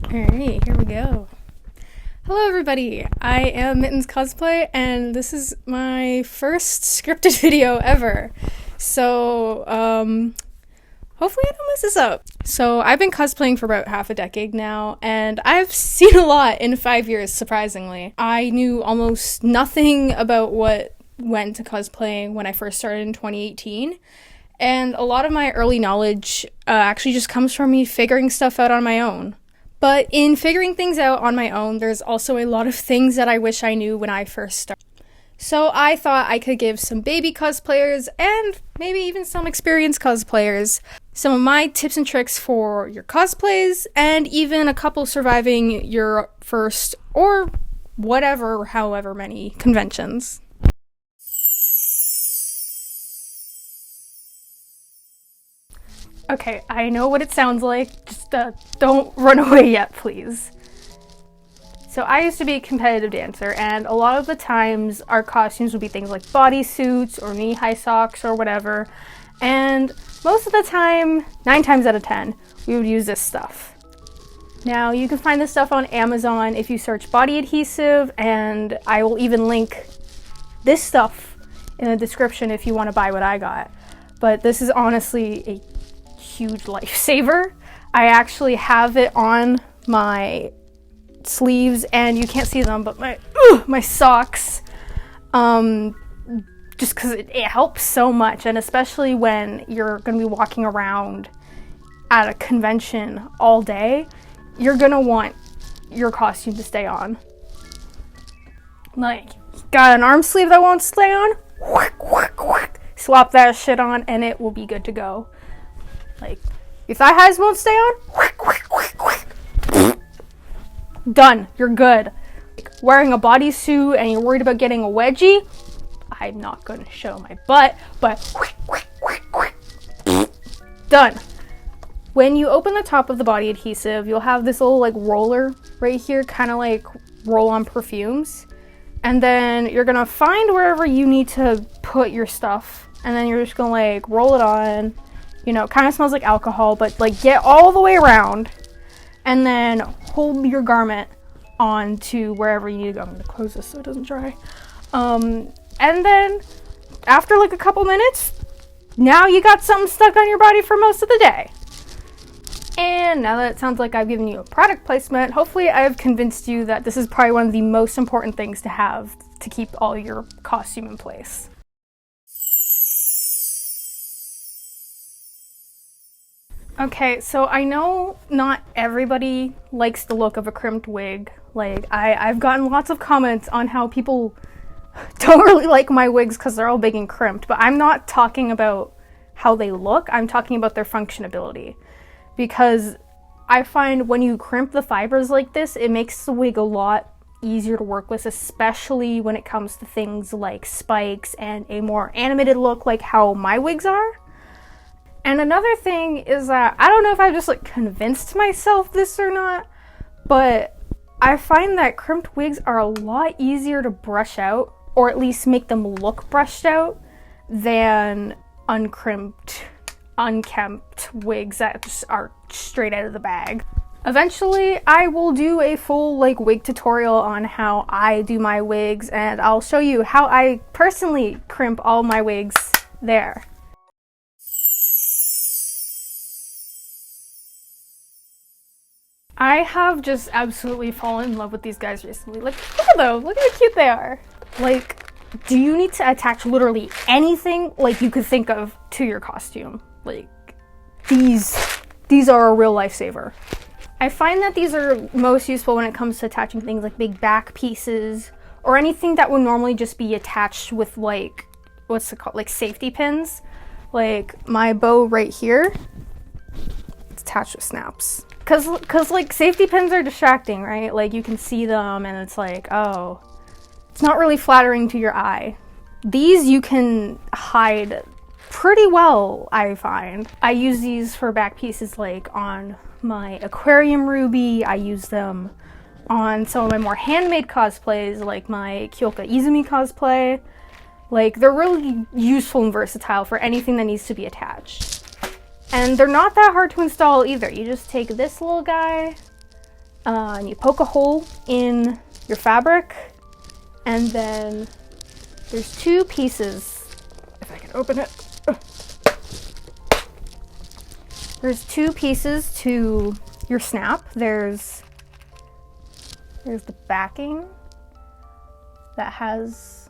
Alright, here we go. Hello everybody, I am Mittens Cosplay, and this is my first scripted video ever. So, hopefully I don't mess this up. So, I've been cosplaying for about half a decade now, and I've seen a lot in 5 years, surprisingly. I knew almost nothing about what went to cosplaying when I first started in 2018. And a lot of my early knowledge actually just comes from me figuring stuff out on my own. But in figuring things out on my own, there's also a lot of things that I wish I knew when I first started. So I thought I could give some baby cosplayers, and maybe even some experienced cosplayers, some of my tips and tricks for your cosplays, and even a couple surviving your first, or whatever, however many conventions. Okay, I know what it sounds like, just don't run away yet, please. So I used to be a competitive dancer, and a lot of the times our costumes would be things like bodysuits or knee-high socks or whatever, and most of the time, 9 times out of 10, we would use this stuff. Now, you can find this stuff on Amazon if you search body adhesive, and I will even link this stuff in the description if you want to buy what I got. But this is honestly a huge lifesaver. I actually have it on my sleeves, and you can't see them, but my socks, just because it helps so much, and especially when you're going to be walking around at a convention all day, you're going to want your costume to stay on. Like, got an arm sleeve that won't stay on? Swap that shit on and it will be good to go. Like, your thigh highs won't stay on? Done. You're good. Like, wearing a bodysuit and you're worried about getting a wedgie? I'm not going to show my butt, but done. When you open the top of the body adhesive, you'll have this little like roller right here, kind of like roll-on perfumes. And then you're going to find wherever you need to put your stuff, and then you're just going to like roll it on. You know, it kind of smells like alcohol, but like get all the way around and then hold your garment on to wherever you need to go. I'm going to close this so it doesn't dry. And then after like a couple minutes, now you got something stuck on your body for most of the day. And now that it sounds like I've given you a product placement, hopefully I've convinced you that this is probably one of the most important things to have to keep all your costume in place. Okay, so I know not everybody likes the look of a crimped wig. Like, I've gotten lots of comments on how people don't really like my wigs because they're all big and crimped, but I'm not talking about how they look, I'm talking about their functionability. Because I find when you crimp the fibers like this, it makes the wig a lot easier to work with, especially when it comes to things like spikes and a more animated look like how my wigs are. And another thing is that, I don't know if I just like convinced myself this or not, but I find that crimped wigs are a lot easier to brush out, or at least make them look brushed out, than unkempt wigs that just are straight out of the bag. Eventually, I will do a full like wig tutorial on how I do my wigs, and I'll show you how I personally crimp all my wigs there. I have just absolutely fallen in love with these guys recently. Like, look at them. Look at how cute they are. Like, do you need to attach literally anything like you could think of to your costume? Like, these are a real lifesaver. I find that these are most useful when it comes to attaching things like big back pieces or anything that would normally just be attached with like, what's it called? Like safety pins. Like my bow right here, it's attached with snaps. Cause like safety pins are distracting, right? Like you can see them and it's like, oh, it's not really flattering to your eye. These you can hide pretty well, I find. I use these for back pieces like on my aquarium ruby. I use them on some of my more handmade cosplays like my Kyoka Izumi cosplay. Like they're really useful and versatile for anything that needs to be attached. And they're not that hard to install either. You just take this little guy, and you poke a hole in your fabric, and then there's two pieces, if I can open it. There's two pieces to your snap. There's the backing that has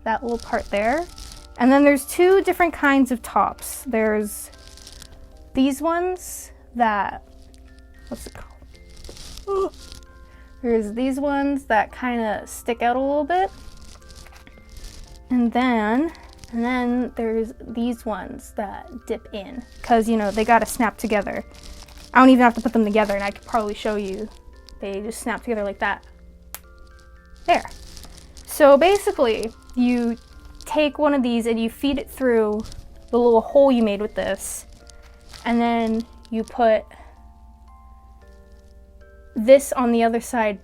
that little part there. And then there's two different kinds of tops. There's these ones that, what's it called? There's these ones that kind of stick out a little bit. And then there's these ones that dip in, because, you know, they gotta snap together. I don't even have to put them together, and I could probably show you. They just snap together like that. There. So basically, you take one of these and you feed it through the little hole you made with this, and then you put this on the other side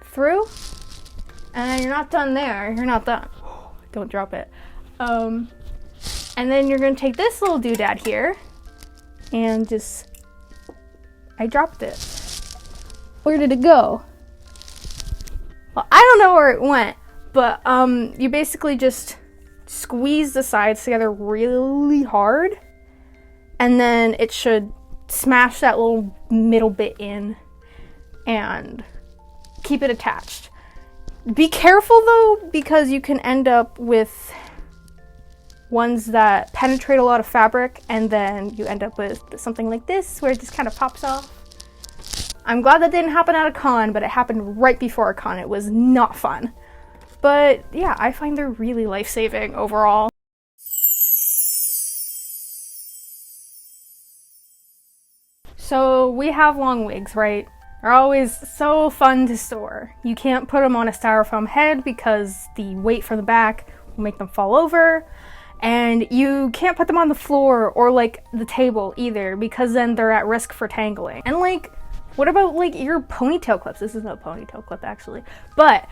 through, and then you're not done there. You're not done. Don't drop it. And then you're gonna take this little doodad here and just, I dropped it. Where did it go? Well, I don't know where it went, but you basically just squeeze the sides together really hard, and then it should smash that little middle bit in and keep it attached. Be careful though, because you can end up with ones that penetrate a lot of fabric, and then you end up with something like this where it just kind of pops off. I'm glad that didn't happen at a con, but it happened right before a con. It was not fun. But yeah, I find they're really life-saving overall. So we have long wigs, right? They're always so fun to store. You can't put them on a styrofoam head because the weight from the back will make them fall over. And you can't put them on the floor or like the table either, because then they're at risk for tangling. And like, what about like your ponytail clips? This isn't a ponytail clip actually, but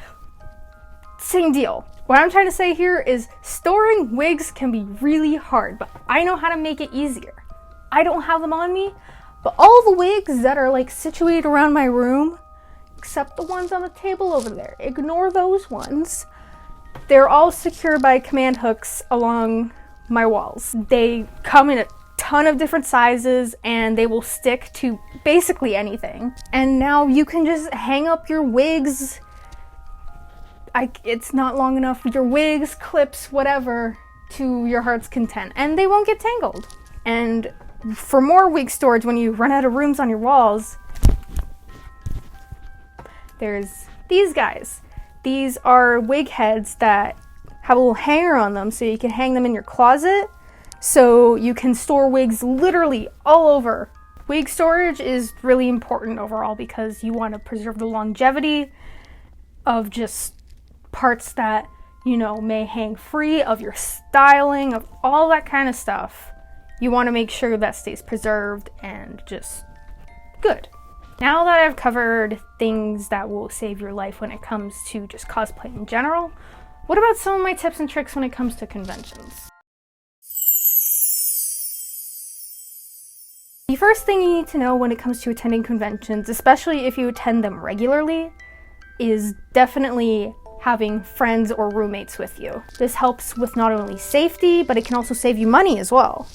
same deal. What I'm trying to say here is storing wigs can be really hard, but I know how to make it easier. I don't have them on me, but all the wigs that are like situated around my room, except the ones on the table over there, ignore those ones. They're all secured by command hooks along my walls. They come in a ton of different sizes and they will stick to basically anything. And now you can just hang up your wigs. It's not long enough. Your wigs, clips, whatever, to your heart's content, and they won't get tangled. And for more wig storage, when you run out of rooms on your walls, there's these guys. These are wig heads that have a little hanger on them, so you can hang them in your closet, so you can store wigs literally all over. Wig storage is really important overall because you want to preserve the longevity of just parts that, you know, may hang free, of your styling, of all that kind of stuff. You want to make sure that stays preserved and just good. Now that I've covered things that will save your life when it comes to just cosplay in general, what about some of my tips and tricks when it comes to conventions? The first thing you need to know when it comes to attending conventions, especially if you attend them regularly, is definitely having friends or roommates with you. This helps with not only safety, but it can also save you money as well.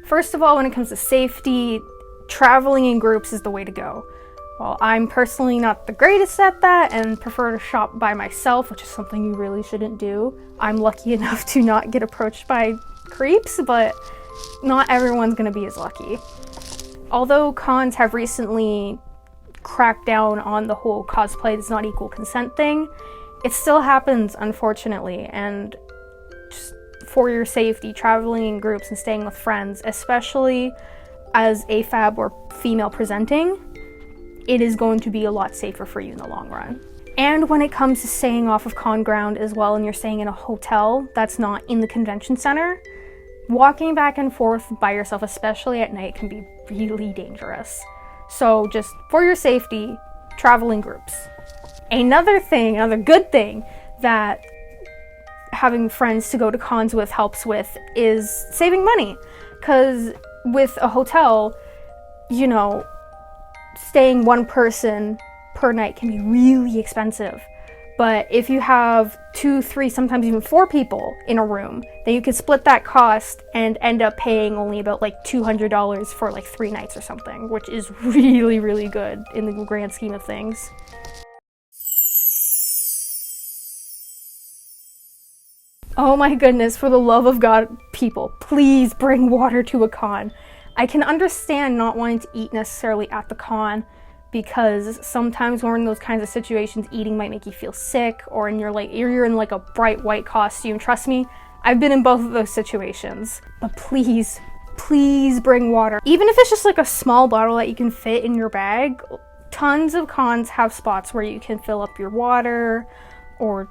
First of all, when it comes to safety, traveling in groups is the way to go. While I'm personally not the greatest at that and prefer to shop by myself, which is something you really shouldn't do, I'm lucky enough to not get approached by creeps, but not everyone's gonna be as lucky. Although cons have recently cracked down on the whole cosplay does not equal consent thing, it still happens, unfortunately, and just for your safety, traveling in groups and staying with friends, especially as AFAB or female presenting, it is going to be a lot safer for you in the long run. And when it comes to staying off of con ground as well, and you're staying in a hotel that's not in the convention center, walking back and forth by yourself, especially at night, can be really dangerous. So just for your safety, travel in groups. Another good thing that having friends to go to cons with helps with is saving money. Because with a hotel, you know, staying one person per night can be really expensive. But if you have 2, 3, sometimes even 4 people in a room, then you can split that cost and end up paying only about like $200 for like 3 nights or something, which is really, really good in the grand scheme of things. Oh my goodness, for the love of God, people, please bring water to a con. I can understand not wanting to eat necessarily at the con, because sometimes when we're in those kinds of situations, eating might make you feel sick, or you're in like a bright white costume. Trust me, I've been in both of those situations. But please, please bring water. Even if it's just like a small bottle that you can fit in your bag, tons of cons have spots where you can fill up your water or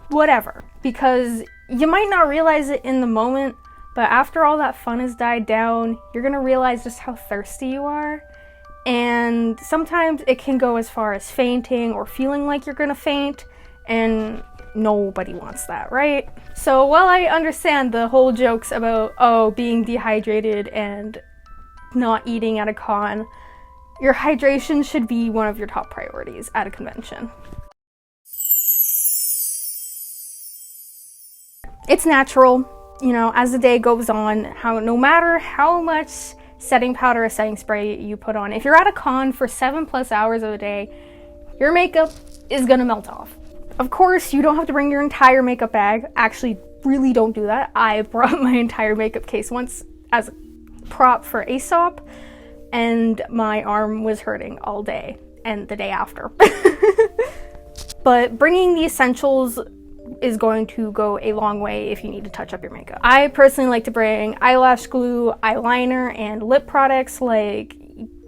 whatever. Because you might not realize it in the moment, but after all that fun has died down, you're gonna realize just how thirsty you are. And sometimes it can go as far as fainting or feeling like you're gonna faint, and nobody wants that, right? So while I understand the whole jokes about, oh, being dehydrated and not eating at a con, your hydration should be one of your top priorities at a convention. It's natural, you know, as the day goes on, no matter how much setting powder or setting spray you put on, if you're at a con for 7+ hours of the day, your makeup is gonna melt off. Of course, you don't have to bring your entire makeup bag. Actually, really don't do that. I brought my entire makeup case once as a prop for Aesop, and my arm was hurting all day and the day after. But bringing the essentials is going to go a long way if you need to touch up your makeup. I personally like to bring eyelash glue, eyeliner, and lip products like,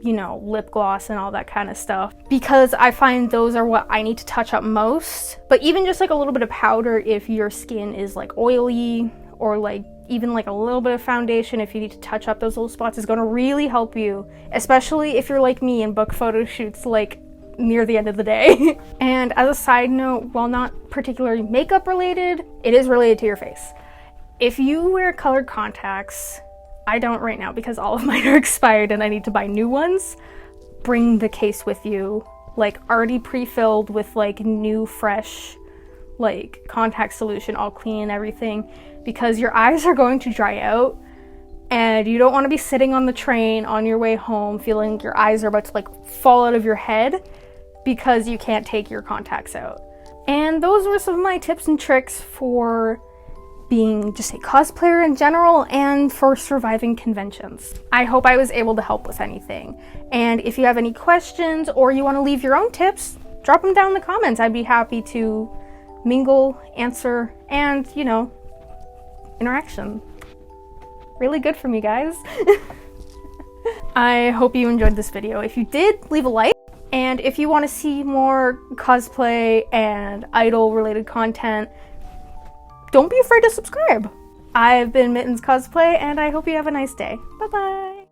you know, lip gloss and all that kind of stuff, because I find those are what I need to touch up most. But even just like a little bit of powder if your skin is like oily, or like even like a little bit of foundation if you need to touch up those little spots, is going to really help you, especially if you're like me and book photo shoots like near the end of the day. And as a side note, while not particularly makeup related, it is related to your face. If you wear colored contacts, I don't right now because all of mine are expired and I need to buy new ones, bring the case with you, like already pre-filled with like new fresh like contact solution, all clean and everything, because your eyes are going to dry out and you don't want to be sitting on the train on your way home feeling your eyes are about to like fall out of your head because you can't take your contacts out. And those were some of my tips and tricks for being just a cosplayer in general and for surviving conventions. I hope I was able to help with anything. And if you have any questions or you want to leave your own tips, drop them down in the comments. I'd be happy to mingle, answer, and, you know, interaction. Really good for me, guys. I hope you enjoyed this video. If you did, leave a like. And if you want to see more cosplay and idol related content, don't be afraid to subscribe. I've been Mittens Cosplay, and I hope you have a nice day. Bye-bye.